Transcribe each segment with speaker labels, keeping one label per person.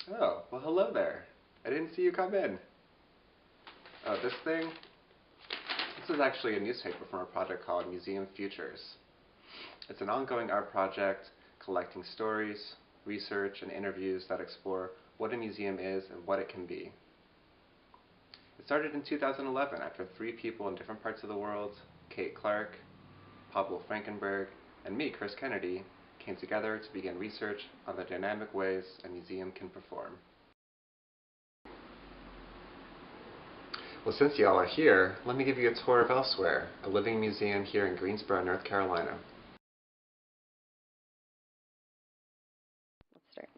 Speaker 1: Oh, well hello there. I didn't see you come in. Oh, this thing? This is actually a newspaper from a project called Museum Futures. It's an ongoing art project collecting stories, research, and interviews that explore what a museum is and what it can be. It started in 2011 after 3 people in different parts of the world, Kate Clark, Pablo Frankenberg, and me, Chris Kennedy, came together to begin research on the dynamic ways a museum can perform. Well, since y'all are here, let me give you a tour of Elsewhere, a living museum here in Greensboro, North Carolina.
Speaker 2: Let's start.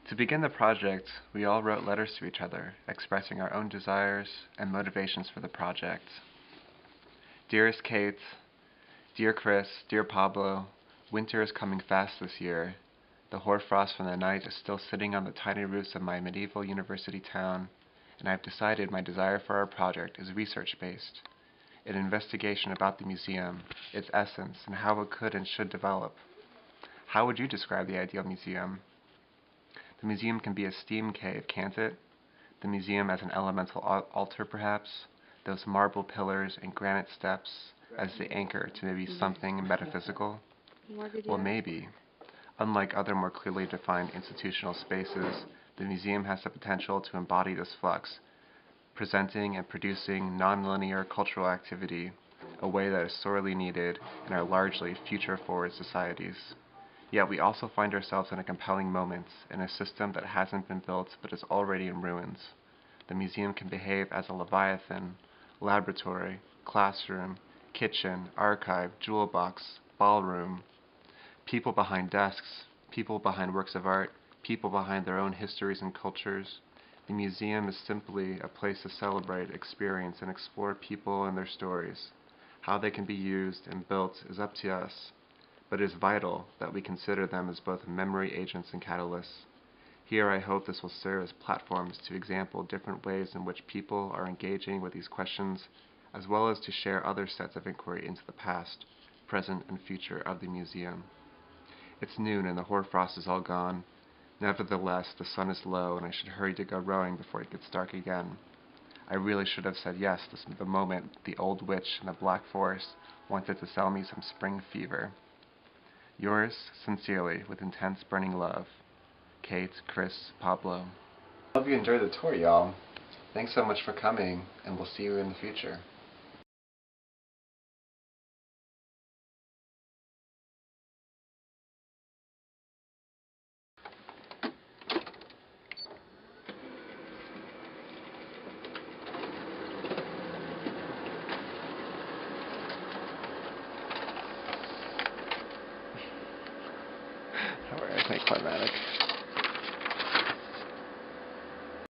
Speaker 1: To begin the project, we all wrote letters to each other, expressing our own desires and motivations for the project. Dearest Kate, dear Chris, dear Pablo, winter is coming fast this year. The hoarfrost from the night is still sitting on the tiny roofs of my medieval university town, and I've decided my desire for our project is research-based, an investigation about the museum, its essence, and how it could and should develop. How would you describe the ideal museum? The museum can be a steam cave, can't it? The museum as an elemental altar, perhaps? Those marble pillars and granite steps as the anchor to maybe something metaphysical? Well, maybe. Unlike other more clearly defined institutional spaces, the museum has the potential to embody this flux, presenting and producing nonlinear cultural activity, a way that is sorely needed in our largely future-forward societies. Yet we also find ourselves in a compelling moment, in a system that hasn't been built but is already in ruins. The museum can behave as a leviathan, laboratory, classroom, kitchen, archive, jewel box, ballroom. People behind desks, people behind works of art, people behind their own histories and cultures. The museum is simply a place to celebrate, experience, and explore people and their stories. How they can be used and built is up to us, but it is vital that we consider them as both memory agents and catalysts. Here I hope this will serve as platforms to example different ways in which people are engaging with these questions, as well as to share other sets of inquiry into the past, present, and future of the museum. It's noon and the hoarfrost is all gone. Nevertheless, the sun is low and I should hurry to go rowing before it gets dark again. I really should have said yes the moment the old witch in the Black Forest wanted to sell me some spring fever. Yours sincerely, with intense burning love, Kate, Chris, Pablo. Hope you enjoyed the tour, y'all. Thanks so much for coming, and we'll see you in the future. Alright, make climatic.